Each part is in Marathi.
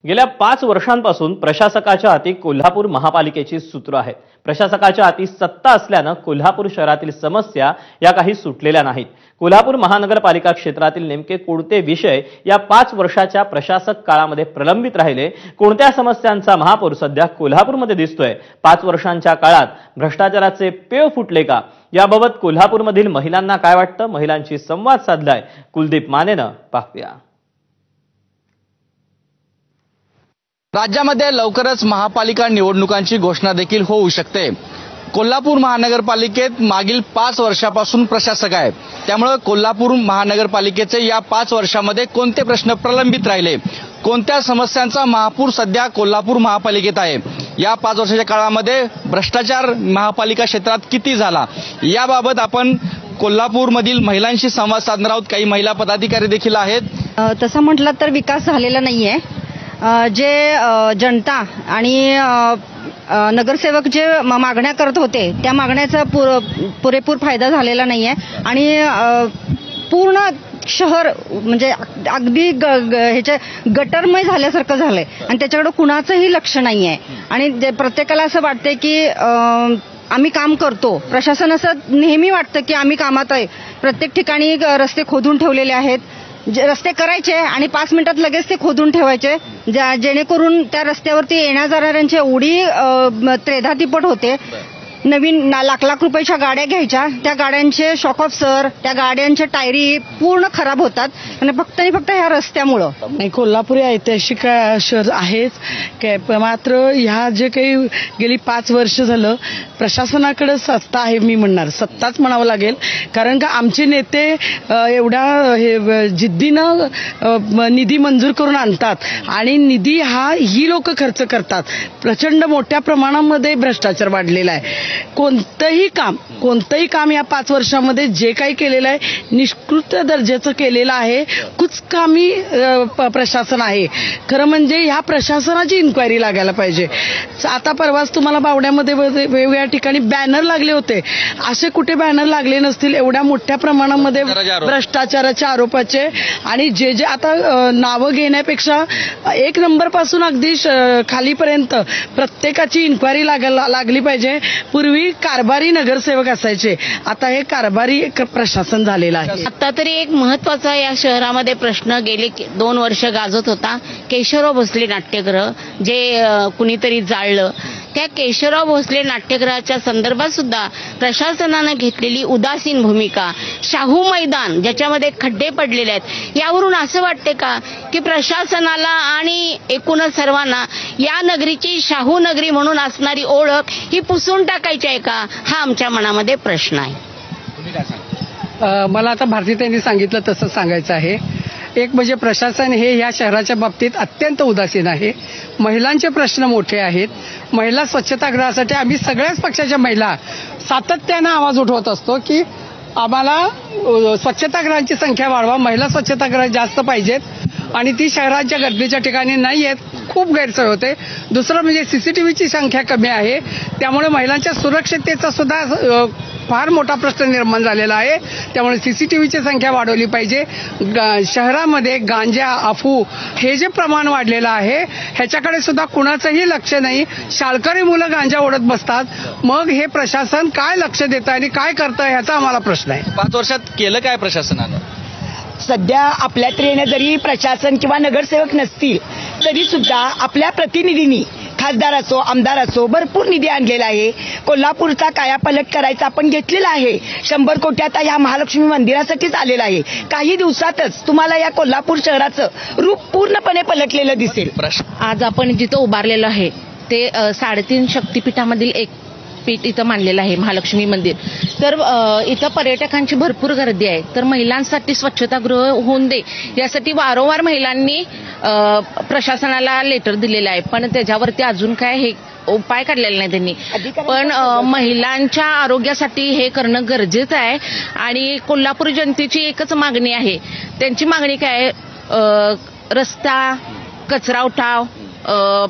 गेल्या 5 वर्षांपासून प्रशासकाच्या हाती कोल्हापूर महापालिकेची सूत्र आहे। प्रशासकाच्या हाती सत्ता असल्याने कोल्हापूर शहरातील समस्या या काही सुटलेल्या नाहीत। कोल्हापूर महानगरपालिका क्षेत्रातील नेमके कोणते विषय या 5 वर्षाच्या प्रशासक काळामध्ये प्रलंबित राहिले, कोणत्या समस्यांचा महापूर सध्या कोल्हापूरमध्ये दिसतोय, 5 वर्षांच्या काळात भ्रष्टाचाराचे पेव फुटले का, याबाबत कोल्हापूरमधील महिलांना काय वाटतं, महिलांशी संवाद साधलाय कुलदीप मानेनं। पाहूया। राज्यामध्ये लवकरच महापालिका निवडणुकांची घोषणा देखील होऊ शकते। कोल्हापूर महानगरपालिकेत मागील 5 वर्षापासून प्रशासक आहे, त्यामुळे कोल्हापूर महानगरपालिकेचे या 5 वर्षामध्ये कोणते प्रश्न प्रलंबित राहिले, कोणत्या समस्यांचा महापूर सध्या कोल्हापूर महापालिकेत आहे, या 5 वर्षाच्या काळामध्ये भ्रष्टाचार महापालिका क्षेत्रात किती झाला, याबाबत आपण कोल्हापूरमधील महिलांशी संवाद साधणार आहोत। काही महिला पदाधिकारी देखील आहेत। तसं म्हटलं तर विकास झालेला नाहीये। जे जनता आणि नगरसेवक जे मागण्या करत होते त्या मागण्याचा पुरेपूर फायदा झालेला नाहीये आणि पूर्ण शहर म्हणजे अगदी ह्याच्या गटरमय झाल्यासारखं झालंय आणि त्याच्याकडे कुणाचंही लक्ष नाहीये आणि प्रत्येकाला असं वाटतंय की आम्ही काम करतो। प्रशासन असं नेहमी वाटतं की आम्ही कामात आहे। प्रत्येक ठिकाणी रस्ते खोदून ठेवलेले आहेत, रस्ते करायचे आणि 5 मिनिटात लगेच ते खोदून ठेवायचे, जेणेकरून त्या रस्त्यावरती येण्या जाणाऱ्यांची एवढी त्रेधातिपट होते। नवीन लाख रुपयाच्या गाड्या घ्यायच्या, त्या गाड्यांचे शॉक ऑब्झर्वर, त्या गाड्यांच्या टायरी पूर्ण खराब होतात आणि फक्त ह्या रस्त्यामुळं। नाही, कोल्हापूर ऐतिहासिक शहर आहेच, मात्र ह्या जे काही गेली 5 वर्ष झालं प्रशासनाकडे सत्ता आहे, मी म्हणणार सत्ताच म्हणावं लागेल, कारण का आमचे नेते एवढ्या जिद्दीनं निधी मंजूर करून आणतात आणि निधी ही लोक खर्च करतात। प्रचंड मोठ्या प्रमाणामध्ये भ्रष्टाचार वाढलेला आहे। कोणतंही काम या 5 वर्षामध्ये जे काही केलेलं आहे निष्कृत दर्जाचं केलेलं आहे, कुचकामी प्रशासन आहे। खरं म्हणजे ह्या प्रशासनाची इन्क्वायरी लागायला पाहिजे। आता परवाच तुम्हाला बावड्यामध्ये वेगवेगळ्या ठिकाणी बॅनर लागले होते, असे कुठे बॅनर लागले नसतील एवढ्या मोठ्या प्रमाणामध्ये भ्रष्टाचाराच्या आरोपाचे। आणि जे आता नावं घेण्यापेक्षा 1 नंबर पासून अगदी खालीपर्यंत प्रत्येकाची इन्क्वायरी लागली पाहिजे। पूर्वी कारभारी नगरसेवक असायचे, आता हे कारभारी प्रशासन झालेलं आहे। आता तरी एक महत्वाचा या शहरामध्ये प्रश्न गेले 2 वर्ष गाजत होता, केशवराव भोसले नाट्यगृह जे कुणीतरी जाळलं। त्या केशवराव भोसले नाट्यगृहाच्या संदर्भात सुद्धा प्रशासनाने घेतलेली उदासीन भूमिका, शाहू मैदान ज्याच्यामध्ये खड्डे पडलेले आहेत, यावरून असं वाटते का की प्रशासनाला आणि एकूणच सर्वांना या नगरीची शाहू नगरी म्हणून असणारी ओळख ही पुसून टाकायची आहे का, हा आमच्या मनामध्ये प्रश्न आहे। मला आता भारतीताईंनी सांगितलं तसं सांगायचं आहे। एक म्हणजे प्रशासन हे या शहराच्या बाबतीत अत्यंत उदासीन आहे। महिलांचे प्रश्न मोठे आहेत। महिला स्वच्छतागृहासाठी आम्ही सगळ्याच पक्षाच्या महिला सातत्यानं आवाज उठवत असतो की आम्हाला स्वच्छतागृहांची संख्या वाढवा, महिला स्वच्छतागृह जास्त पाहिजेत आणि ती शहराच्या गर्दीच्या ठिकाणी नाही आहेत, खूप गैरसोय होते। दुसरं म्हणजे सीसीटीव्हीची संख्या कमी आहे, त्यामुळे महिलांच्या सुरक्षिततेचा सुद्धा फार मोठा प्रश्न निर्माण झालेला आहे। त्यामुळे सीसीटीव्हीची संख्या वाढवली पाहिजे। शहरामध्ये गांजा, अफू हे जे प्रमाण वाढलेलं आहे ह्याच्याकडे सुद्धा कुणाचंही लक्ष नाही। शाळकरी मुलं गांजा ओढत बसतात, मग हे प्रशासन काय लक्ष देतं आणि काय करतं ह्याचा आम्हाला प्रश्न आहे। 5 वर्षात केलं काय प्रशासनानं? सध्या आपल्या ट्रेन जरी प्रशासन किंवा नगरसेवक नसतील तरी सुद्धा आपल्या प्रतिनिधींनी खासदार असो आमदार असो भरपूर निधी आणलेला आहे। कोल्हापूरचा कायापालट करायचा आपण घेतलेला आहे। 100 कोटी आता या महालक्ष्मी मंदिरासाठीच आलेला आहे। काही दिवसातच तुम्हाला या कोल्हापूर शहराचं रूप पूर्णपणे पलटलेलं दिसेल। आज आपण जिथं उभारलेलं आहे ते 3.5 शक्तिपीठामधील एक पीठ इथं मानलेलं आहे, महालक्ष्मी मंदिर। तर इथं पर्यटकांची भरपूर गर्दी आहे, तर महिलांसाठी स्वच्छतागृह होऊन दे यासाठी वारंवार महिलांनी प्रशासनाला लेटर दिलेलं आहे, पण त्याच्यावरती अजून काय हे उपाय काढलेला नाही त्यांनी। पण महिलांच्या आरोग्यासाठी हे करणं गरजेचं आहे आणि कोल्हापूर जनतेची एकच मागणी आहे। त्यांची मागणी काय, रस्ता, कचरा उठाव,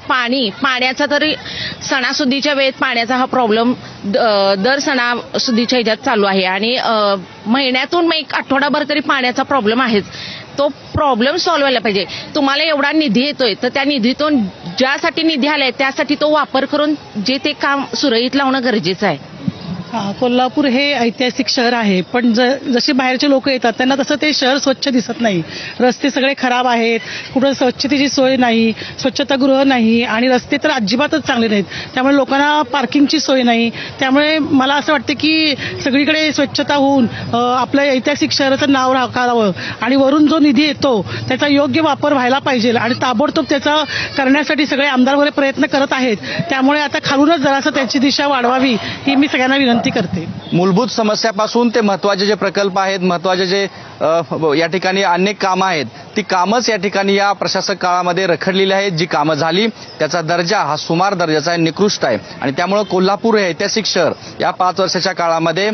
पाण्याचा तरी सणासुदीच्या वेळेत पाण्याचा हा प्रॉब्लेम दर सणासुदीच्या ह्याच्यात चालू आहे आणि महिन्यातून 1 आठवडाभर तरी पाण्याचा प्रॉब्लेम आहेच। तो प्रॉब्लेम सॉल्व्ह व्हायला पाहिजे. तुम्हाला एवढा निधी येतोय तर त्या निधीतून ज्यासाठी निधी आलाय त्यासाठी तो वापर करून जे ते काम सुरळीत लावणं गरजेचं आहे. कोल्हापूर हे ऐतिहासिक शहर आहे, पण जसे बाहेरचे लोक येतात त्यांना तसं ते शहर स्वच्छ दिसत नाही. रस्ते सगळे खराब आहेत, कुठं स्वच्छतेची सोय नाही, स्वच्छतागृह नाही आणि रस्ते तर अजिबातच चांगले नाहीत. त्यामुळे लोकांना पार्किंगची सोय नाही. त्यामुळे मला असं वाटतं की सगळीकडे स्वच्छता होऊन आपलं ऐतिहासिक शहराचं नाव राखावं आणि वरून जो निधी येतो त्याचा योग्य वापर व्हायला पाहिजे आणि ताबडतोब त्याचा करण्यासाठी सगळे आमदार वगैरे प्रयत्न करत आहेत. त्यामुळे आता खालूनच जरासं त्याची दिशा वाढवावी ही मी सगळ्यांना विनंती करते. मूलभूत समस्यापासून ते महत्वाचे जे प्रकल्प आहेत, महत्वाचे जे या ठिकाणी अनेक कामं आहेत, ती कामच या ठिकाणी या प्रशासक काळामध्ये रखडलेली आहेत. जी कामं झाली त्याचा दर्जा हा सुमार दर्जाचा आहे, निकृष्ट आहे आणि त्यामुळे कोल्हापूर हे ऐतिहासिक शहर या 5 वर्षाच्या काळामध्ये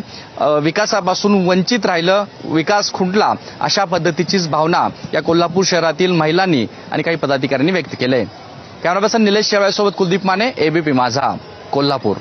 विकासापासून वंचित राहिलं, विकास खुंटला, अशा पद्धतीचीच भावना या कोल्हापूर शहरातील महिलांनी आणि काही पदाधिकाऱ्यांनी व्यक्त केलंय. कॅमेरा पर्सन निलेश शेवाळ्यासोबत कुलदीप माने, एबीपी माझा, कोल्हापूर.